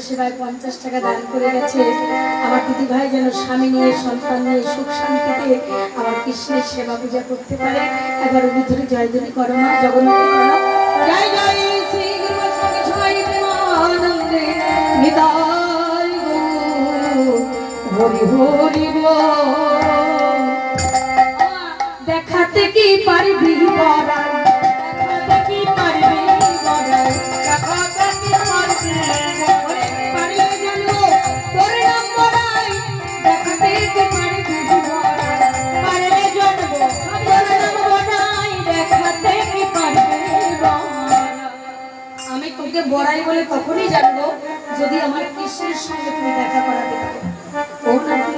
সেবায় 50 টাকা দান করে গেছে। আমার দিদি ভাই যেন স্বামী নিয়ে সন্তান নিয়ে সুখ শান্তিতে আমার কৃষ্ণের সেবা পূজা করতে পারে। একবার ভিতরে জয়ধ্বনি করো মা, জগন্নাথ করো জয় জয় শ্রী গুরু বৈষ্ণব সবাই প্রেমানন্দে নিতাই গৌর হরি হরি বল। দেখাতে কি পারবি বড়াই, দেখাতে কি পারবি বড়াই, দেখাতে কি পারবি ওরে পারলে জানো তোর নাম বড়াই, দেখাতে কি পারবি বড়াই, পারলে জানবো তোর নাম বড়াই, দেখাতে কি পারবি বড়াই। আমি তোকে বড়াই বলে কখনই জানবো যদি আমার কৃষ্ণের সঙ্গে তুমি দেখা করাতে পারো। ও নাকি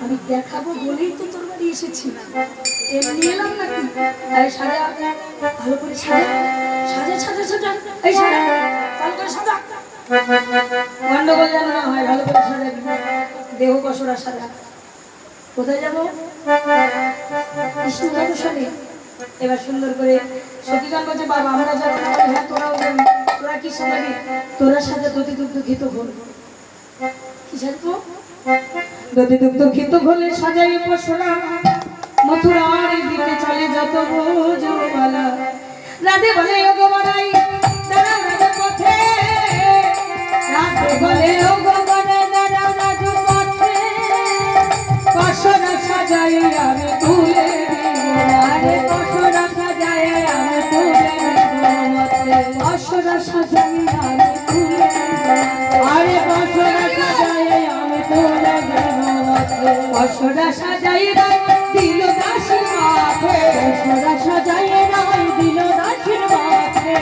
আমি দেখাবো বলেই তো তোর বাড়ি এসেছি, এমনি এলাম নাকি? আরে সাজা, ভালো করে সাজা, সাজা সাজা সাজা, এই সাজা, ভালো করে সাজা, গন্ডগোল যেন না হয়, ভালো করে সাজা, দেহ কসরা সাজা। কোথায় যাবো? কৃষ্ণ দর্শনে। এবার সুন্দর করে সতীগণ বলছে বাবা আমরা যাবো, হ্যাঁ তোরাও যাবি। তোরা কি সাজাবি? তোরা সাজা দধি দুগ্ধ ঘিত ঘোল। কি সাজবো? দধি দুগ্ধ ঘিত ঘোলে সাজাই পশরা, মথুরার দিকে চলে যত বোঝবালা। রাধে বলে ও গো বড়াই দাঁড়াও রাজপথে, রাধে বলে ও গো বড়াই দাঁড়াও রাজপথে, পশরা সাজাই আমি তুলে দিব, আরে পশরা সাজাই আমি তুলে দিব মতে, পশরা সাজাই আমি তুলে দিব, আরে পশরা সাজাই আমি তুলে দিব মতে, পশরা সাজাই দিল দাসের মাঠে, পশরা সাজাই দিল দাসের মাঠে,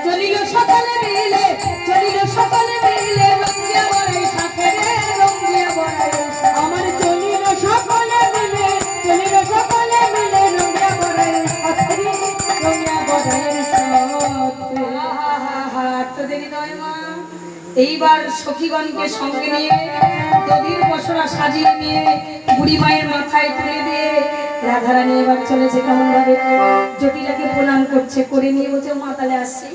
চলিল সকালে মিলে, চলিল সকালে মিলে, রঙ্গিয়া বড়াই সাথে রে রঙ্গিয়া বড়াই, আমার চলিল সকালে মিলে, চলিল সকালে মিলে, রঙ্গিয়া বড়াই সাথে রে রঙ্গিয়া বড়াই সাথে। তো দেরি নয় মা, এইবার সখীগণকে সঙ্গে নিয়ে দধির পশরা সাজিয়ে নিয়ে বুড়ি মায়ের মাথায় তুলে দিয়ে রাধারানী এবার চলেছে কেমন ভাবে, জটিলাকে প্রণাম করছে, করে নিয়ে বলছে মা তাহলে আসছি।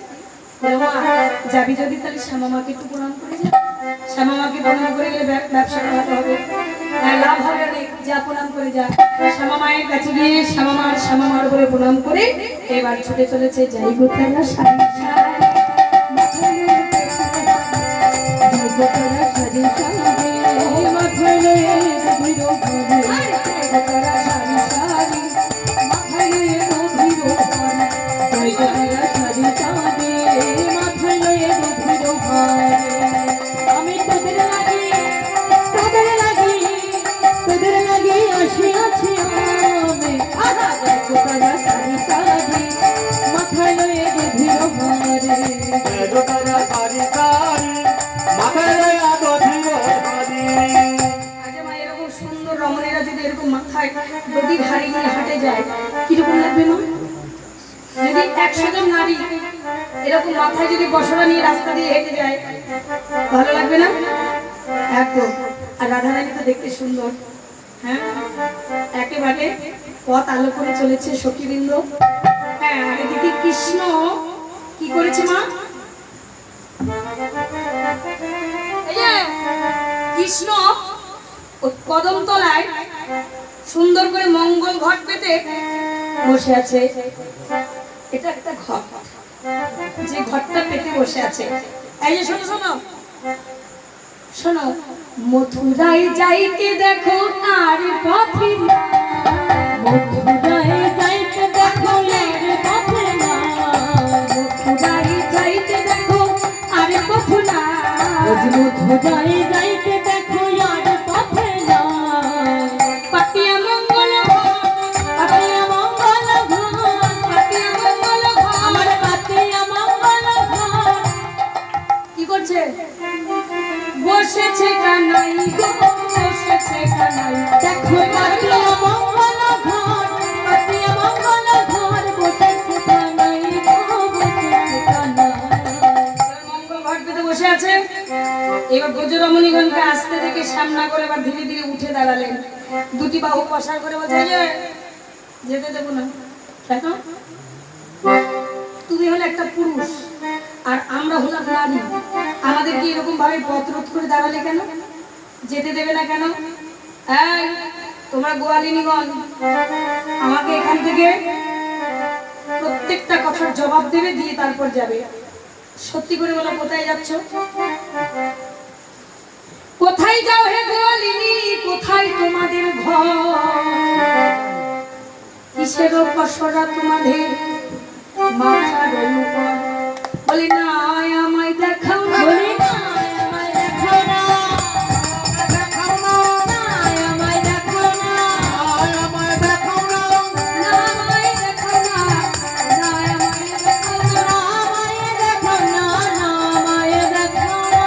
মা যাবি যদি তাহলে শ্যামামাকে একটু প্রণাম করে যা, শ্যামামাকে প্রণাম করে গেলে ব্যবসা করাতে হবে, লাভ হবে অনেক, যা প্রণাম করে যা। শ্যামামায়ের কাছে গিয়ে শ্যামামার করে প্রণাম করে এবার ছুটে চলেছে যাই গোতারা সারি যদি ভারী নিয়ে হাঁটে যায় কিরকম লাগবে না? যদি 100 জন নারী এরকম মাথায় যদি বসরা নিয়ে রাস্তা দিয়ে হেঁটে যায় ভালো লাগবে না? একদম। আর রাধারানী তো দেখতে সুন্দর, হ্যাঁ একেবারে পথ আলো করে চলেছে সখীবৃন্দ। হ্যাঁ আর দিদি কৃষ্ণ কি করেছে মা? এই যে কৃষ্ণ ওই কদম তলায় সুন্দর করে মঙ্গল ঘট পেতে বসে আছে। এটা একটা ঘট, যে ঘটটা পেতে বসে আছে। এই যে শোনো শোনো শোনো, মথুরায় যাইতে দেখো আর পথে না, মথুরায় যাইতে দেখো আর পথে না, মথুরায় যাইতে দেখো আর পথে না, মথুরায় যাইতে দেখো আর পথে না, পাতিয়া মঙ্গল পাতিয়া মঙ্গল পাতিয়া মঙ্গল আমার পাতিয়া মঙ্গল কি করছে? বসেছে কানাই গো, বসেছে কানাই দেখো পাতিয়া মঙ্গল ঘর, পাতিয়া মঙ্গল ঘর বসেছে কানাই গো, বসেছে কানাই। মঙ্গল ঘট পেতে বসে আছে। এবার ব্রজরমণীগণকে আসতে দেখে সামনা করে এবার ধীরে ধীরে উঠে দাঁড়ালেন, দুটি বাহু প্রসার করে বলছে যে যেতে দেবো না। কেন? তুমি হলে একটা পুরুষ আর আমরা হলাম নারী, আমাদেরকে এরকম ভাবে পথ রোধ করে দাঁড়ালে কেন? যেতে দেবে না কেন? এই তোমরা গোয়ালিনীগণ, আমাকে এখান থেকে প্রত্যেকটা কথার জবাব দেবে, দিয়ে তারপর যাবে। সত্যি করে বলো, কোথায় যাচ্ছ? কোথায় যাও হে গোয়ালিনী? কোথায় তোমাদের ঘর? কিসের পসরা তোমাদের মাথার উপর? বলি না আমায় দেখাও, বলি না আমায় দেখাও না, দেখাও না, আমায় দেখাও না, আমায় দেখাও না, আমায় দেখাও না, আমায় দেখাও না, আমায় দেখাও না, আমায় দেখাও না,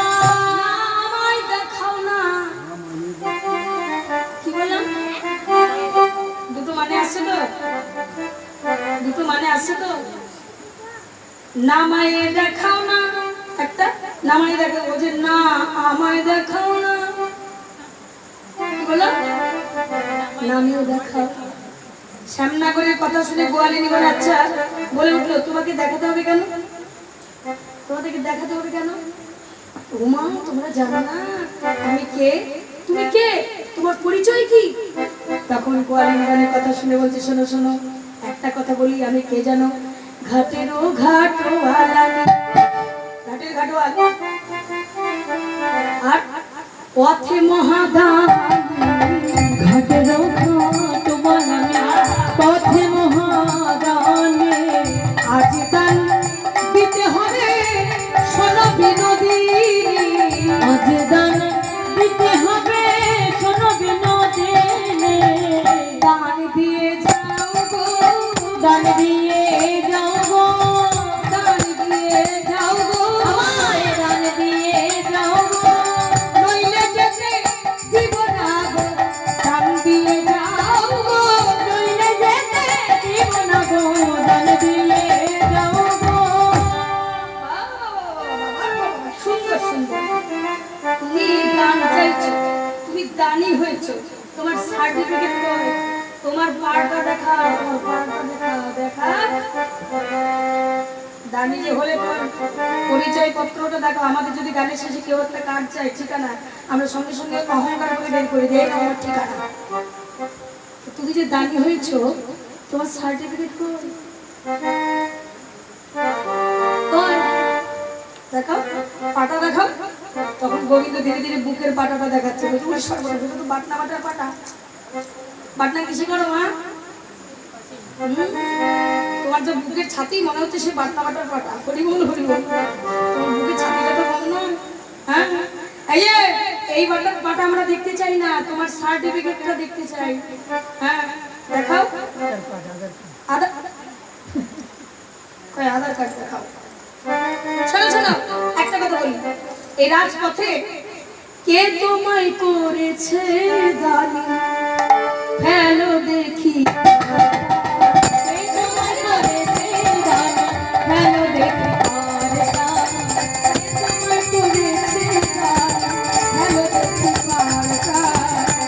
আমায় দেখাও না। কি বললাম? দুটো মানে আসছে তো? দুটো মানে আসছে তো? নামায় দেখাও না, একটা নামায় দেখাও, ও যে না আমায় দেখাও না, কি বলো? নামিয়ে দেখাও। শ্যামনগরের কথা শুনে গোয়ালিনী বলে আচ্ছা, বলে উঠলো তোমাকে দেখাতে হবে কেন? তোমাদেরকে দেখাতে হবে কেন? ওমা তোমরা জানো না আমি কে? তুমি কে? তোমার পরিচয় কি? তখন গোয়ালিনী কথা শুনে বলছে শোনো শোনো, একটা কথা বলি, আমি কে জানো? ঘাটেরও ঘাটওয়ালা, ঘাটের ঘাটওয়ালা, আর পথে মহাদান, ঘাটেরও ঘাটওয়ালা, পথে মহাদানে আজ দান দিতে হবে, শোনো বিনোদিনী, আজ দান দিতে হবে, শোনো বিনোদিনী, দান দিয়ে যাও গো, দান দিয়ে যাও গো, দান দিয়ে যাও গো, আমায় দান দিয়ে যাও গো, নইলে যেতে দিব না গো, দান দিয়ে যাও গো, নইলে যেতে দিব না গো, দান দিয়ে যাও গো। সুন্দর সুন্দর, তুমি দান চাইছো, তুমি দানি হয়েছো, তোমার সার্টিফিকেট কই? তোমার পাড়টা দেখা, তোমার পাড়টা দেখা, দেখা দানি যে হলে তোমার পরিচয় পত্রটা দেখো। আমাদের যদি গানের শেষে কেউ একটা কার্ড চাই, ঠিকানা, আমরা সঙ্গে সঙ্গে অহংকার করে বের করে দিই আমার ঠিকানা। তুমি যে দানি হয়েছো, তোমার সার্টিফিকেট কই? দেখাও, পাটা দেখাও। তখন গোবিন্দ ধীরে ধীরে বুকের পাটাটা দেখাচ্ছে, তো বাটনা বাটার পাটা। বাটনা কিসে করো মা? তোমার যে বুকের ছাতি মনে হচ্ছে সে বাটনা বাটার পাটা। হরিবল হরিবল, তোমার বুকের ছাতিটা তো কম নয়। হ্যাঁ এই বাটার পাটা আমরা দেখতে চাই না, তোমার সার্টিফিকেটটা দেখতে চাই। হ্যাঁ দেখাও, আধার কার্ড দেখাও। শোনো শোনো, একটা কথা বলি, এই রাজপথে কে তোমায় করেছে দানি? ফেলো দেখি, কে তোমায় করেছে দানি? ফেলো দেখি,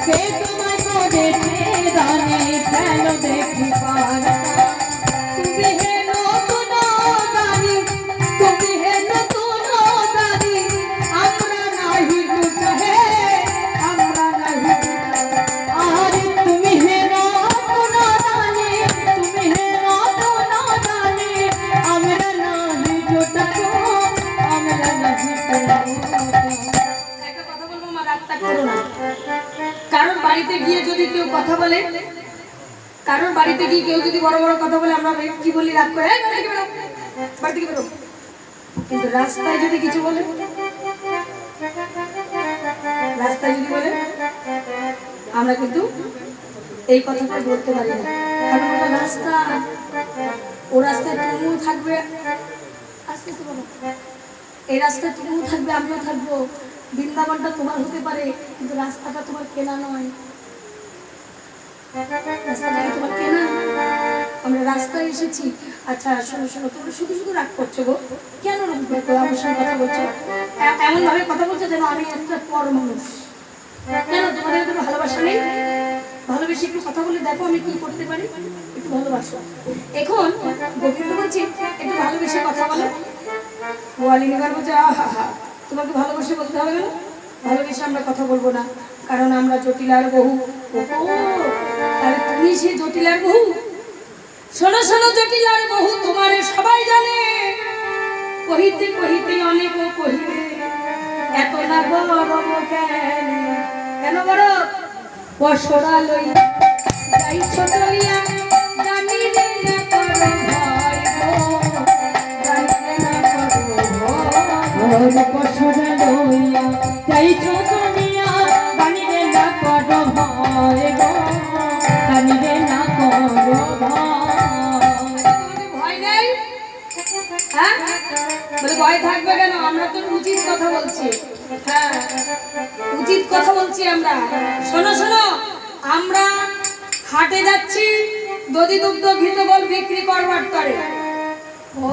কে তোমায় করেছে দানি? ফেলো দেখি পারতা। তুমি হে নতুন দানি, তুমি হে নতুন দানি, আমরা নাহি গুটা হে, আমরা নাহি গুটা। আর তুমি হে নতুন দানি, তুমি হে নতুন দানি, আমরা নাহি গুটা গো, আমরা নাহি গুটা। একটা কথা বলবো মা, রাগটা করো না। কারণ বাড়িতে গিয়ে যদি কেউ কথা বলে, কারণ বাড়িতে গিয়ে কেউ যদি বড় বড় কথা বলে, আমরা কি বলি? রাগ করে বাড়ি থেকে বেরো, বাড়ি থেকে বেরো। কিন্তু রাস্তায় যদি কিছু বলে, রাস্তায় যদি বলে, আমরা কিন্তু এই কথাটা বলতে পারি না। কারণ ওটা রাস্তা, ও রাস্তায় তুমিও থাকবে, আস্তে আস্তে বলো, এই রাস্তায় তুমিও থাকবে, আমিও থাকবো। বৃন্দাবনটা তোমার হতে পারে, কিন্তু রাস্তাটা তোমার কেনা নয়। রাস্তাটা তোমার কেনা, আমরা রাস্তায় এসেছি। আচ্ছা শোনো শোনো, তোমরা শুধু শুধু রাগ করছো গো, কেন আমার সঙ্গে কথা বলছো? এমন ভাবে কথা বলছো যেন আমি একটা পর মানুষ। কেন তোমাদের একটু ভালোবাসা নেই? ভালোবেসে একটু কথা বলে দেখো আমি কি করতে পারি, একটু ভালোবাসো। এখন গোবিন্দ বলছে একটু ভালোবেসে কথা বলো। গোয়ালিনী গান বলছে আহা হা, তোমাকে ভালোবাসে বলতে হবে কেন? ভালোবেসে আমরা কথা বলবো না, কারণ আমরা জটিলার বহু। তাহলে তুমি সে জটিলার বহু? শোনো শোনো জটিলার বহু, তোমারে সবাই জানে, কহিতে কহিতে অনেক কহিবে, এত না গরব কেন? কেন বড় পশরা লই যাইছ চলিয়া, জানি রে না করো ভয় গো, জানি রে না করো ভয়। পশরা লইয়া যাইছ চলিয়া, জানি রে না করো ভয় গো, জানি রে না করো ভয় নেই? হ্যাঁ বলে ভয় থাকবে কেন? আমরা তো উচিত কথা বলছি। হ্যাঁ উচিত কথা বলছি আমরা। শোনো শোনো, আমরা হাটে যাচ্ছি, দধি দুগ্ধ ঘৃত বল বিক্রি করবার করে। ও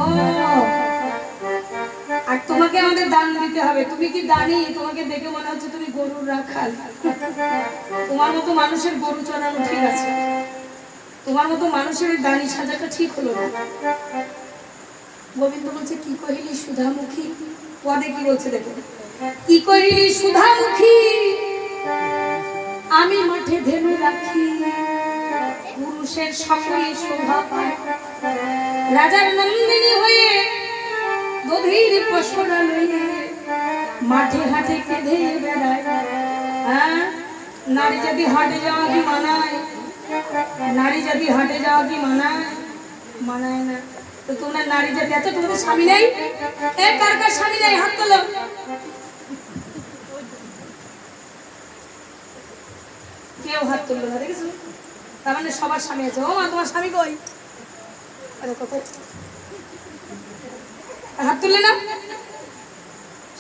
আর তোমাকে আমাদের দান দিতে হবে। তুমি কি দানি? তোমাকে দেখে মনে হচ্ছে তুমি গরুর রাখাল। তোমার মতো মানুষের গরু চড়ানো ঠিক আছে, তোমার মতো মানুষের দানি সাজাটা ঠিক হলো না। গোবিন্দ বলছে কি কহিলি সুধামুখী, পদে কি বলছে দেখো, কি কহিলি সুধামুখী, আমি মাঠে ধেনু রাখি, পুরুষের সকলে শোভা পায়, রাজার নন্দিনী হয়ে দধির পশরা লইয়ে মাঠে হাটে কেঁদে বেড়ায়। হ্যাঁ নারী যদি হাটে যাওয়া কি মানায়? নারী যদি হাটে যাওয়া কি মানায়? মানায় না। তো তোমরা নারী জাতি আছো, তোমাদের স্বামী নেই? এ কার কার স্বামী নেই হাত তোলো। কেউ হাত তুললো না, দেখেছো? তার মানে সবার স্বামী আছে। ও মা তোমার স্বামী কই? আরে কোথায়? হাত তুললে না?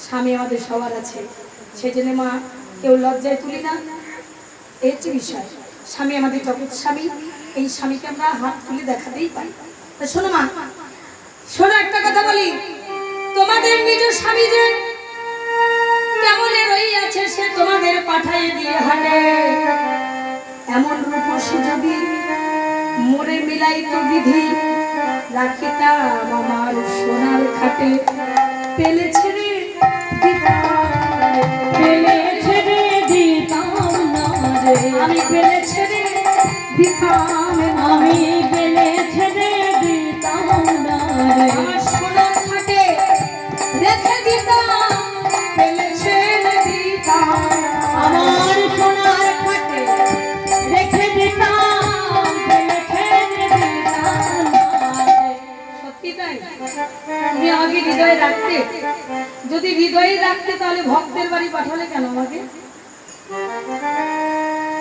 স্বামী আমাদের সবার আছে, সেই জন্য মা কেউ লজ্জায় তুলি না। এই হচ্ছে বিষয়। স্বামী আমাদের জগৎ স্বামী, এই স্বামীকে আমরা হাত তুলে দেখাতেই পারি। তা শোনো মা, শোনো একটা কথা বলি, তোমাদের নিজ স্বামী যে কেমন রইয়াছে, সে তোমাদের পাঠাইয়ে দিয়ে হাটে। এমন রূপসী যদি মোরে মিলাইতো বিধি, রাখিতাম আমার সোনার খাটে। পেলে ছেড়ে পেলে ছেড়ে দিতাম না রে, আমি পেলে ছেড়ে দিতাম, আমি পেলে ছেড়ে দিতাম না রে, আমার সোনার খাটে রেখে দিতাম, পেলে ছেড়ে দিতাম, আমার সোনার খাটে রেখে দিতাম, পেলে ছেড়ে দিতাম। সত্যি তাই? তুমি আমাকে হৃদয়ে রাখতে, যদি হৃদয়ে রাখতে তাহলে ভক্তের বাড়ি পাঠালে কেন আমাকে?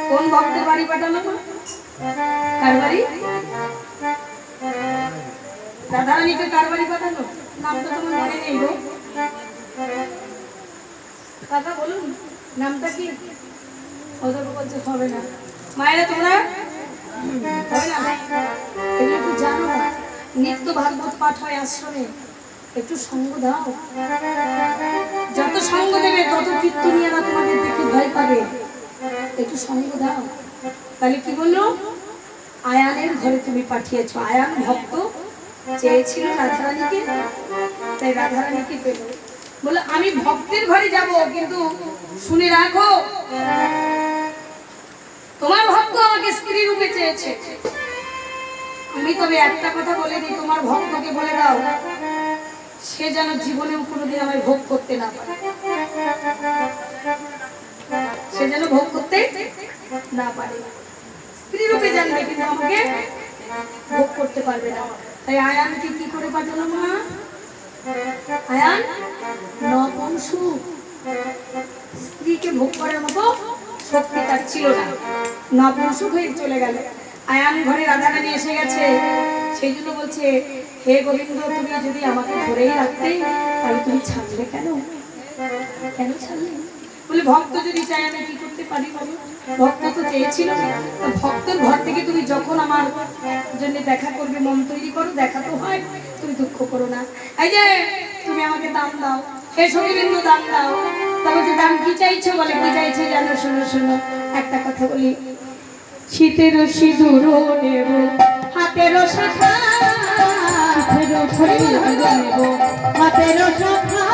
কোন ভক্তের বাড়ি পাঠানো? কার বাড়ি? রাধারানীকে কার বাড়ি পাঠানো? নামটা তোমার মনে নেই গো। কাকা বলুন নামটা কি? ওদের বলছে হবে না। মায়েরা তোমরা হবে না, এগুলো একটু জানো। নিত্য ভাগবত পাঠ হয় আশ্রমে, একটু সঙ্গ দাও। যত সঙ্গ দেবে তত কীর্তনীয়রা তোমাদের দেখে ভয় পাবে। একটু সঙ্গ দাও। তাহলে কি বললো? আয়ানের ঘরে তুমি পাঠিয়েছো। আয়ান ভক্ত চেয়েছিল রাধারানীকে, তাই রাধারানীকে পেল। বলে আমি ভক্তের ঘরে যাব, কিন্তু শুনে রাখো তোমার ভক্ত আমাকে স্ত্রী রূপে চেয়েছে। আমি তবে একটা কথা বলে দিই, তোমার ভক্তকে বলে দাও সে যেন জীবনেও কোনোদিন আমায় ভোগ করতে না পারে, সে যেন ভোগ করতে না পারে। স্ত্রী রূপে জানবে কিন্তু আমাকে ভোগ করতে পারবে না। তাই আয়ানকে কি করে পাঠালো মা? আয়ান নপুংসক, স্ত্রীকে ভোগ করার মতো শক্তি তার ছিল না, নপুংসক হয়ে চলে গেল। আয়ান ঘরে রাধারানী এসে গেছে, সেই জন্য বলছে হে গোবিন্দ, তুমি যদি আমাকে ধরেই রাখতে তাহলে তুমি ছাড়লে কেন? কেন ছাড়লে? বলে ভক্ত যদি চাই আমি কি করতে পারি বলো? ভক্ত তো চেয়েছিল, ভক্তের ঘর থেকে তুমি যখন আমার জন্য দেখা করবে মন তৈরি করো, দেখা তো হয়, তুমি দুঃখ করো না। এই যে তুমি আমাকে দাম দাও, হে সখীবৃন্দ দাম দাও। তবে যে দাম কি চাইছো? বলে কি চাইছে জানো? শোনো শোনো একটা কথা বলি, শীতের সিঁদুর নেব হাতের শাখা, হাতের সিঁদুর নেব হাতের সখা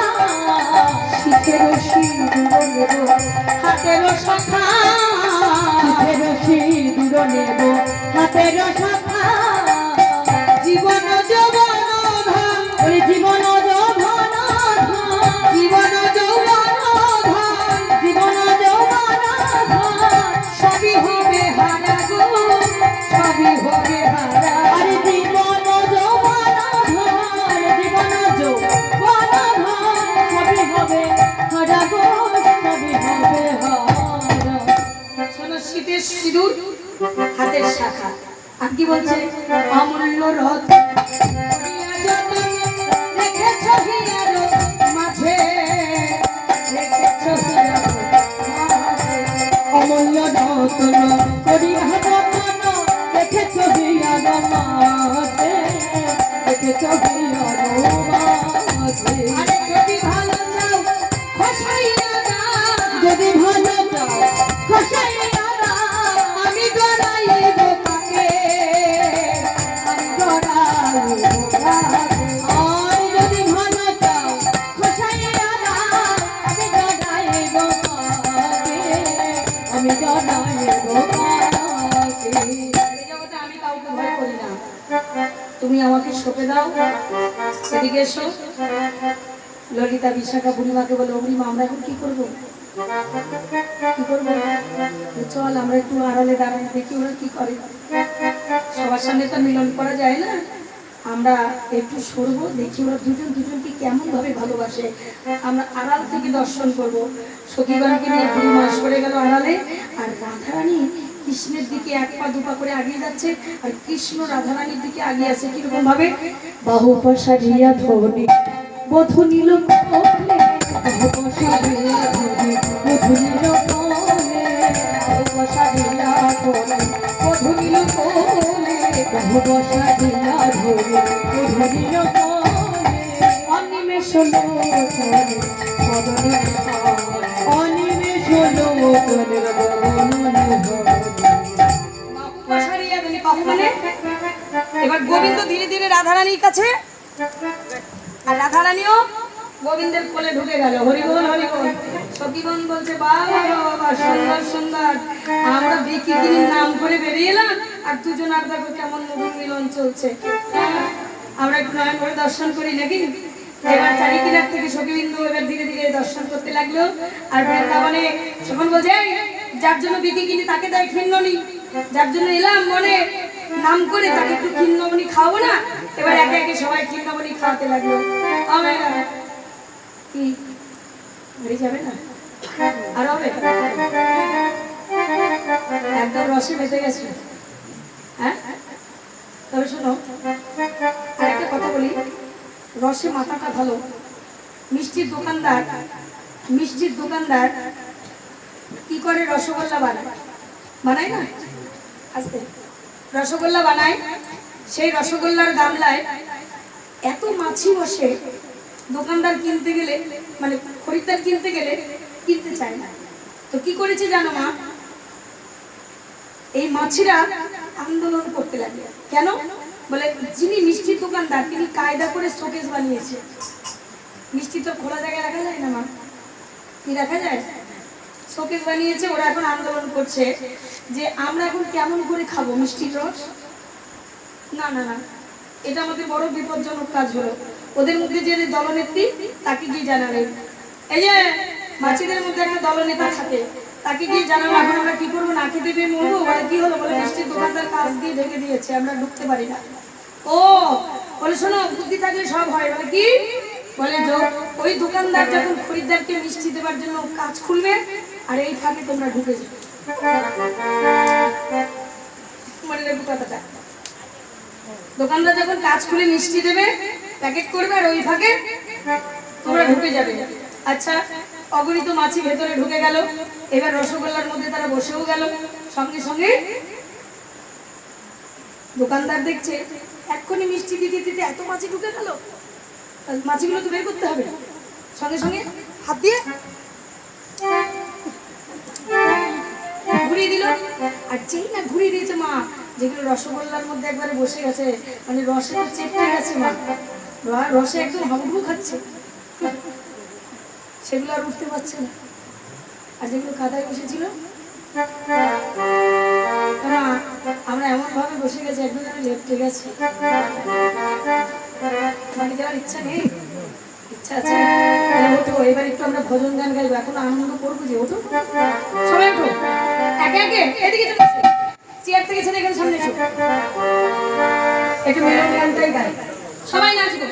শীতের সিঁদুর নেব হাতের সখা হাতের সিঁদুর নেব হাতের সখা জীবন যৌবন ধন ওরে জীবন যৌবন জীবন যৌবন ধন জীবন যৌবন সবই হবে হারা গো সবই হবে হারা আরে জীবন যৌবন জীবন যৌবন সবই হবে হারা গো সবই হবে হারা। শোনো শীতের সিঁদুর হাতের শাখা আর কি বলছে অমূল্য রত্ন রেখেছ হিয়ার মাঝে রেখেছ হিয়ার মাঝে অমূল্য রতন করিয়া রতন দেখেছ হিয়ার মাঝে দেখেছ হিয়ার মাঝে আরে যদি ভালো চাও খসাইয়া দাও যদি ভালো চাও খসাইয়া দাও আমি ডরাইব তাকে আমি ডরাইব তাকে আর যদি ভালো চাও খসাইয়া দাও আমি ডরাইব কাকে আমি ডরাইব কাকে এই জগতে আমি কাউকে ভয় করি না তুমি আমাকে সঁপে দাও এদিকে এসো ললিতা বিশাখা বুড়িমাকে বলে বুড়িমা আমরা এখন কি করবো কি করবো চল আমরা একটু আড়ালে দাঁড়াই দেখি ওরা কি করে সবার সামনে তো মিলন করা যায় না আমরা একটু সরবো দেখি ওরা দুজন দুজনকে কেমন ভাবে ভালোবাসে আমরা আড়াল থেকে দর্শন করবো সখীগণকে নিয়ে বুড়িমা সরে গেল আড়ালে আর রাধারানী কৃষ্ণের দিকে এক পা দুপা করে আগিয়ে যাচ্ছে আর কৃষ্ণ রাধারানীর দিকে আগিয়ে আছে কিরকম ভাবে বাহু পাশারিয়া ধরে বধু নীল কোলে বাহু পাশারিয়া ধরে বধু নীল কোলে বাহু পাশারিয়া ধরে বধু নীল কোলে বহু বসা দিয়া ধরে ধরিল অনিমেষ লোচনে বদনে অনিমেষ লোচনের বদনে বাহু পাশারিয়া ধরে বাহু মানে এবার গোবিন্দ ধীরে ধীরে রাধারানীর কাছে আর রাধারানীও গোবিন্দের কোলে ঢুকে গেল হরিবোল হরিবোল সখীগণ বলছে বাবা বাবা সুন্দর সুন্দর আমরা বিকিকিরির নাম করে বেরিয়ে এলাম আর দুজন আর দেখো কেমন মধুর মিলন চলছে আমরা একটু নয়ন করে দর্শন করি নাকি এবার চারি কিনার থেকে সখীবিন্দু এবার ধীরে ধীরে দর্শন করতে লাগলো আর বৃন্দাবনে তখন বলছে "এই, যার জন্য বিকিকিনি তাকে দেয় খিন্ননি যার জন্য এলাম মনে নাম করে তাকে একটু খিন্নমণি খাওয়াবো না এবার একে একে সবাই খিন্নমণি খাওয়াতে লাগলো আমার কি বাড়ি যাবে না আর হবে একদম রসে বেঁধে গেছে হ্যাঁ তবে শোনো আরেকটা কথা বলি রসে মাথাটা ভালো মিষ্টির দোকানদার কি করে রসগোল্লা বানায় না আস্তে রসগোল্লা বানায় সেই রসগোল্লার গামলায় এত মাছি বসে দোকানদার কিনতে গেলে মানে খরিদ্দার কিনতে গেলে কিনতে চায় না তো কি করেছে জানো মা এই মাছিরা আন্দোলন করতে লাগে কেন বলে যিনি মিষ্টির দোকানদার তিনি কায়দা করে শোকেস বানিয়েছে মিষ্টি তো খোলা জায়গায় রাখা যায় না মা কি রাখা যায় শোকেস বানিয়েছে ওরা এখন আন্দোলন করছে যে আমরা এখন কেমন করে খাবো মিষ্টির রস না না না এটা আমাদের বড় বিপজ্জনক কাজ হলো ওদের মধ্যে যে দলনেত্রী তাকে গিয়ে জানালে এই যে মাছিদের মধ্যে একটা দলনেতা থাকে তাকে গিয়ে জানালো এখন আমরা কি করবো না খেতে পেয়ে মরবো বলে কি হলো বলে মিষ্টির দোকানদার কাজ দিয়ে ঢেকে দিয়েছে আমরা ঢুকতে পারি না ও বলে শোনো বুদ্ধি থাকলে সব হয় বলে কি বলে ওই দোকানদার যখন খরিদ্দারকে মিষ্টি দেওয়ার জন্য কাজ খুলবে আর এই ফাঁকে তোমরা ঢুকে যাবে মনে রাখবো কথাটা দোকানদার যখন কাজ খুলে মিষ্টি দেবে প্যাকেট করবে আর ওই ফাঁকে তোমরা ঢুকে যাবে আচ্ছা অগণিত মাছি ভেতরে ঢুকে গেল এবার রসগোল্লার মধ্যে তারা বসেও গেল সঙ্গে সঙ্গে দোকানদার দেখছে এক্ষুনি মিষ্টি দিতে দিতে এত মাছি ঢুকে গেল মাছিগুলো তো বের করতে হবে সঙ্গে সঙ্গে হাত দিয়ে ঘুরিয়ে দিল আর যেই না ঘুরিয়ে দিয়েছে মা যেগুলো রসগোল্লার মধ্যে একবারে বসে গেছে, মানে রসে তো চেপে গেছে মা, রসে একদম হাবুডুবু খাচ্ছে, সেগুলো আর উঠতে পারছে না। আর যেগুলো কাদায় বসেছিল মা, আমরা এমন ভাবে বসে গেছি একদম আমি লেপটে গেছি, বাড়ি যাওয়ার ইচ্ছা নেই, ইচ্ছা আছে। ওঠো, এবার একটু আমরা ভজন গান গাইবো, এখন আনন্দ করবো যে। ওঠো সবাই, ওঠো একে একে, এদিকে চলে এসো, চেয়ার থেকে ছেড়ে গেলে সামনে এসো, একটু মেলন গানটাই গাই, সবাই নাচবো।